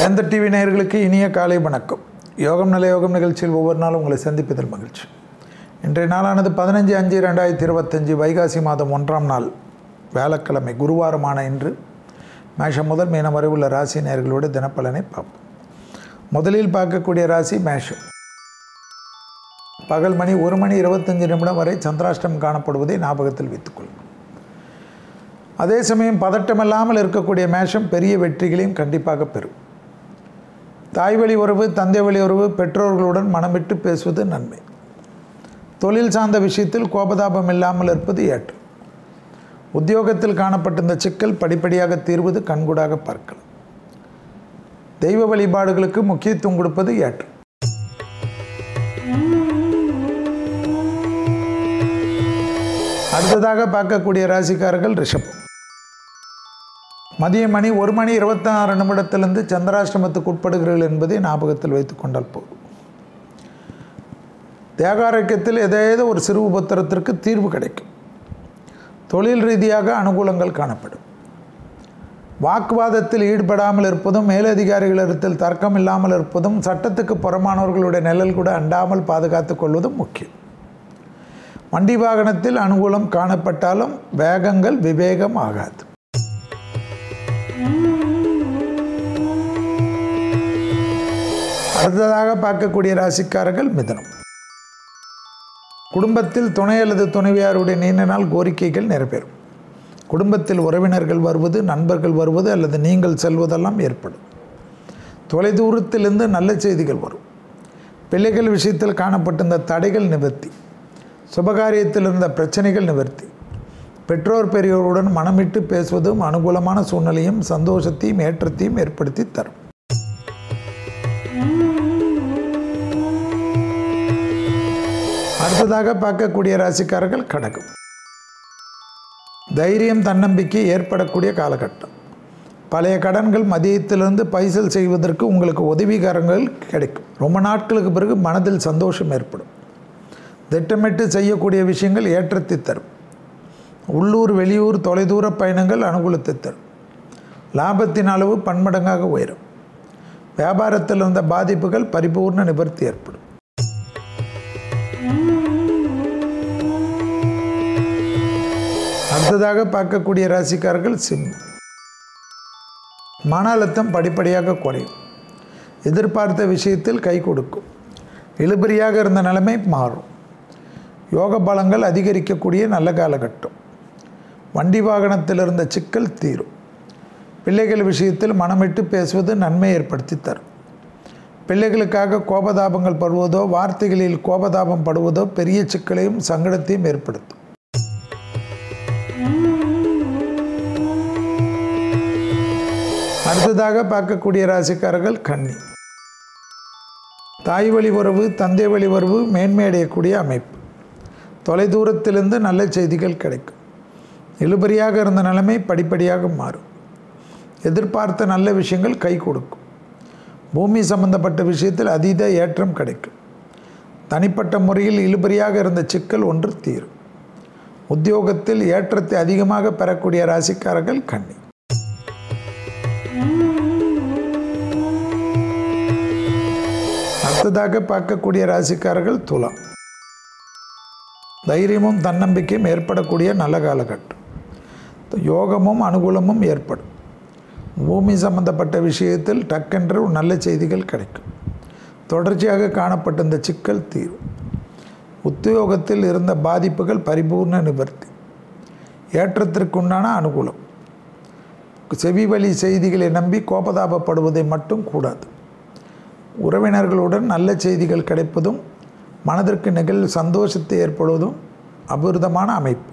வேந்தர் டிவி நேயர்களுக்கு இனிய காலை வணக்கம். யோகம் நல்ல யோகம் நிகழ்ச்சியில் ஒவ்வொரு நாளும் உங்களை சந்திப்பதில் மகிழ்ச்சி. இன்றைய நாளானது 15/5/2025 வைகாசி மாதம் 1ஆம் நாள் வியாழக்கிழமை குருவாரமான இன்று மேஷம் முதல் மீனம் வரை உள்ள ராசி நேயர்களோடு தினப்பலனை பார்ப்போம். முதலில் பார்க்கக்கூடிய ராசி மேஷம். பகல் மணி 1:25 வரை சந்திராஷ்டம் காணப்படுவதை ஞாபகத்தில் வைத்துக்கொள்ளும். அதே சமயம் பதட்டமில்லாமல் இருக்கக்கூடிய மேஷம் பெரிய வெற்றிகளையும் கண்டிப்பாக பெறும். தாய் வழி உறவு, தந்தை வழி உறவு, பெற்றோர்களுடன் மனமிட்டு பேசுவது நன்மை. தொழில் சார்ந்த விஷயத்தில் கோபதாபம் இல்லாமல் இருப்பது ஏற்றம். உத்தியோகத்தில் காணப்பட்டிருந்த சிக்கல் படிப்படியாக தீர்வது கண்கூடாக பார்க்கலாம். தெய்வ வழிபாடுகளுக்கு முக்கியத்துவம் கொடுப்பது ஏற்றம். அடுத்ததாக பார்க்கக்கூடிய ராசிக்காரர்கள் ரிஷபம். மதியம் மணி 1:26 சந்திராஷ்டமத்துக்கு உட்படுகிறீர்கள் என்பதை ஞாபகத்தில் வைத்துக் கொண்டால் போதும். தேகாரோக்கியத்தில் ஏதேதோ ஒரு சிறு உபத்திரத்திற்கு தீர்வு கிடைக்கும். தொழில் ரீதியாக அனுகூலங்கள் காணப்படும். வாக்குவாதத்தில் ஈடுபடாமல் இருப்பதும், மேலதிகாரிகளிடத்தில் தர்க்கம் இல்லாமல் இருப்பதும், சட்டத்துக்கு புறமானவர்களுடைய நிழல் கூட அண்டாமல் பாதுகாத்துக் கொள்வதும் முக்கியம். வண்டி வாகனத்தில் அனுகூலம் காணப்பட்டாலும் வேகங்கள் விவேகம் ஆகாது. அடுத்ததாக பார்க்கக்கூடிய ராசிக்காரர்கள் மிதுனம். குடும்பத்தில் துணை அல்லது துணைவியாருடைய நீண்ட நாள் கோரிக்கைகள் நிறைவேறும். குடும்பத்தில் உறவினர்கள் வருவது, நண்பர்கள் வருவது அல்லது நீங்கள் செல்வதெல்லாம் ஏற்படும். தொலைதூரத்திலிருந்து நல்ல செய்திகள் வரும். பிள்ளைகள் விஷயத்தில் காணப்பட்டிருந்த தடைகள் நிவர்த்தி. சுபகாரியத்தில் இருந்த பிரச்சனைகள் நிவர்த்தி. பெற்றோர் பெரியோருடன் மனமிட்டு பேசுவதும் அனுகூலமான சூழ்நிலையும் சந்தோஷத்தையும் ஏற்றத்தையும் ஏற்படுத்தி தரும். அடுத்ததாக பார்க்கக்கூடிய ராசிக்காரர்கள் கடகம். தைரியம், தன்னம்பிக்கை ஏற்படக்கூடிய காலகட்டம். பழைய கடன்கள் மதியத்திலிருந்து பைசல் செய்வதற்கு உங்களுக்கு உதவிகரங்கள் கிடைக்கும். ரொம்ப நாட்களுக்கு பிறகு மனதில் சந்தோஷம் ஏற்படும். திட்டமிட்டு செய்யக்கூடிய விஷயங்கள் ஏற்றத்தை தரும். உள்ளூர், வெளியூர், தொலைதூர பயணங்கள் அனுகூலத்தை தரும். லாபத்தின் அளவு பன்மடங்காக உயரும். வியாபாரத்தில் இருந்த பாதிப்புகள் பரிபூர்ண நிவர்த்தி ஏற்படும். அடுத்ததாக பார்க்கக்கூடிய ராசிக்காரர்கள் சிம்மம். மன அழுத்தம் படிப்படியாக குறையும். எதிர்பார்த்த விஷயத்தில் கை கொடுக்கும். இழுபறியாக இருந்த நிலைமை மாறும். யோக பலங்கள் அதிகரிக்கக்கூடிய நல்ல காலகட்டம். வண்டி வாகனத்தில் இருந்த சிக்கல் தீரும். பிள்ளைகள் விஷயத்தில் மனமிட்டு பேசுவது நன்மை ஏற்படுத்தி தரும். பிள்ளைகளுக்காக கோபதாபங்கள் படுவதோ, வார்த்தைகளில் கோபதாபம் படுவதோ பெரிய சிக்கலையும் சங்கடத்தையும் ஏற்படுத்தும். அடுத்ததாக பார்க்கக்கூடிய ராசிக்காரர்கள் கன்னி. தாய் வழி உறவு, தந்தை வழி உறவு மேன்மை அடையக்கூடிய அமைப்பு. தொலைதூரத்திலிருந்து நல்ல செய்திகள் கிடைக்கும். இழுபறியாக இருந்த நிலைமை படிப்படியாக மாறும். எதிர்பார்த்த நல்ல விஷயங்கள் கை கொடுக்கும். பூமி சம்பந்தப்பட்ட விஷயத்தில் அதீத ஏற்றம் கிடைக்கும். தனிப்பட்ட முறையில் இழுபறியாக இருந்த சிக்கல் ஒன்று தீரும். உத்தியோகத்தில் ஏற்றத்தை அதிகமாக பெறக்கூடிய ராசிக்காரர்கள் கன்னி. அடுத்ததாக பார்க்கக்கூடிய ராசிக்காரர்கள் துலாம். தைரியமும் தன்னம்பிக்கையும் ஏற்படக்கூடிய நல்ல காலகட்டம். யோகமும் அனுகூலமும் ஏற்படும். பூமி சம்பந்தப்பட்ட விஷயத்தில் டக்கென்று நல்ல செய்திகள் கிடைக்கும். தொடர்ச்சியாக காணப்பட்ட இந்த சிக்கல் தீரும். உத்தியோகத்தில் இருந்த பாதிப்புகள் பரிபூர்ண நிவர்த்தி. ஏற்றத்திற்குண்டான அனுகூலம். செவி வழி செய்திகளை நம்பி கோபதாபப்படுவதை மட்டும் கூடாது. உறவினர்களுடன் நல்ல செய்திகள் கிடைப்பதும் மனதிற்கு நிகழ் சந்தோஷத்தை ஏற்படுவதும் அபூர்வமான அமைப்பு.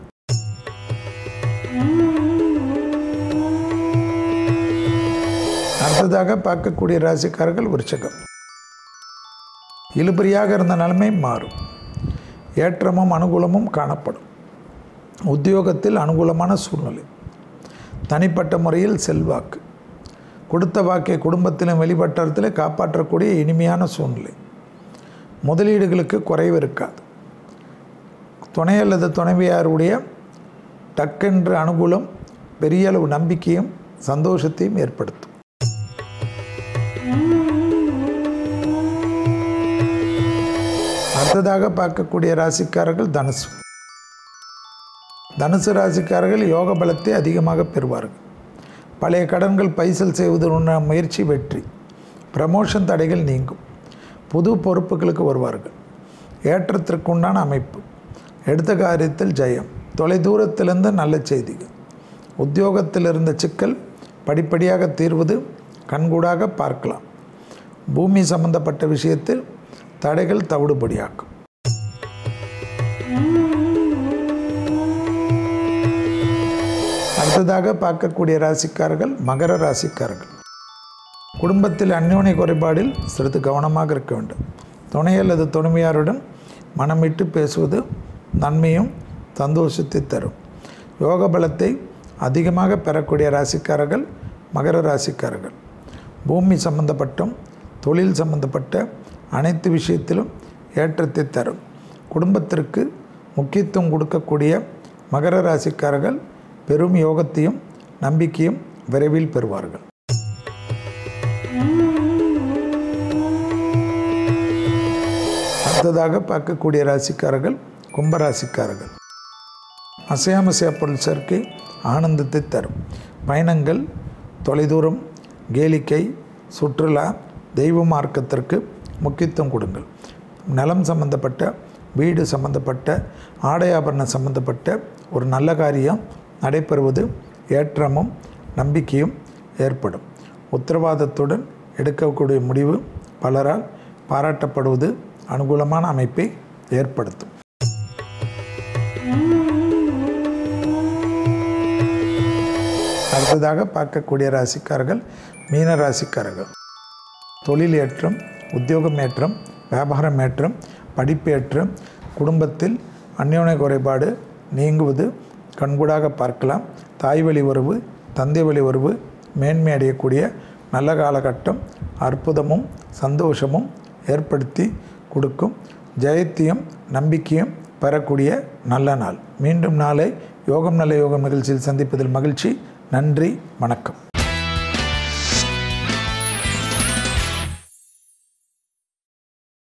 அடுத்ததாக பார்க்கக்கூடிய ராசிக்காரர்கள் விருச்சிகம். இழுபறியாக இருந்த நிலைமை மாறும். ஏற்றமும் அனுகூலமும் காணப்படும். உத்தியோகத்தில் அனுகூலமான சூழ்நிலை. தனிப்பட்ட முறையில் செல்வாக்கு. கொடுத்த வாக்கை குடும்பத்திலும் வெளிவட்டாரத்திலும் காப்பாற்றக்கூடிய இனிமையான சூழ்நிலை. முதலீடுகளுக்கு குறைவு இருக்காது. துணை அல்லது துணைவியாருடைய டக்கென்று அனுகூலம் பெரிய அளவு நம்பிக்கையும் சந்தோஷத்தையும் ஏற்படுத்தும். அடுத்ததாக பார்க்கக்கூடிய ராசிக்காரர்கள் தனுசு. தனுசு ராசிக்காரர்கள் யோக பலத்தை அதிகமாக பெறுவார்கள். பழைய கடன்கள் பைசல் செய்வதற்கான முயற்சி வெற்றி. ப்ரமோஷன் தடைகள் நீங்கும். புது பொறுப்புகளுக்கு வருவார்கள். ஏற்றத்திற்குண்டான அமைப்பு. எடுத்த காரியத்தில் ஜெயம். தொலைதூரத்திலிருந்து நல்ல செய்திகள். உத்தியோகத்தில் இருந்த சிக்கல் படிப்படியாக தீர்வது கண்கூடாக பார்க்கலாம். பூமி சம்பந்தப்பட்ட விஷயத்தில் தடைகள் தவிடுபடியாக்கும். அடுத்ததாக பார்க்கக்கூடிய ராசிக்காரர்கள் மகர ராசிக்காரர்கள். குடும்பத்தில் அந்யோன்ய குறைபாடில் சிறிது கவனமாக இருக்க வேண்டும். துணை அல்லது துணைவியாருடன் மனமிட்டு பேசுவது நன்மையும் சந்தோஷத்தை தரும். யோக பலத்தை அதிகமாக பெறக்கூடிய ராசிக்காரர்கள் மகர ராசிக்காரர்கள். பூமி சம்பந்தப்பட்டும் தொழில் சம்பந்தப்பட்ட அனைத்து விஷயத்திலும் ஏற்றத்தை தரும். குடும்பத்திற்கு முக்கியத்துவம் கொடுக்கக்கூடிய மகர ராசிக்காரர்கள் பெரும் யோகத்தையும் நம்பிக்கையும் விரைவில் பெறுவார்கள். அடுத்ததாக பார்க்கக்கூடிய ராசிக்காரர்கள் கும்பராசிக்காரர்கள். அசையாமசையா பொருள் சேர்க்கை ஆனந்தத்தை தரும். பயணங்கள், தொலைதூரம், கேளிக்கை, சுற்றுலா, தெய்வ மார்க்கத்திற்கு முக்கியத்துவம் கொடுங்கள். நலம் சம்பந்தப்பட்ட, வீடு சம்பந்தப்பட்ட, ஆடை ஆபரணம் சம்பந்தப்பட்ட ஒரு நல்ல காரியம் நடைபெறுவது ஏற்றமும் நம்பிக்கையும் ஏற்படும். உத்தரவாதத்துடன் எடுக்கக்கூடிய முடிவு பலரால் பாராட்டப்படுவது அனுகூலமான அமைப்பை ஏற்படுத்தும். அடுத்ததாக பார்க்கக்கூடிய ராசிக்காரர்கள் மீன ராசிக்காரர்கள். தொழில் ஏற்றம், உத்தியோகம் ஏற்றம், வியாபாரம் ஏற்றம், படிப்பு ஏற்றம், குடும்பத்தில் அந்யோன்ய குறைபாடு நீங்குவது கண்கூடாக பார்க்கலாம். தாய் வழி உறவு, தந்தை வழி உறவு மேன்மை அடையக்கூடிய நல்ல காலகட்டம் அற்புதமும் சந்தோஷமும் ஏற்படுத்தி கொடுக்கும். ஜெயத்தையும் நம்பிக்கையும் பெறக்கூடிய நல்ல நாள். மீண்டும் நாளை யோகம் நல்ல யோகம் நிகழ்ச்சியில் சந்திப்பதில் மகிழ்ச்சி. நன்றி, வணக்கம்.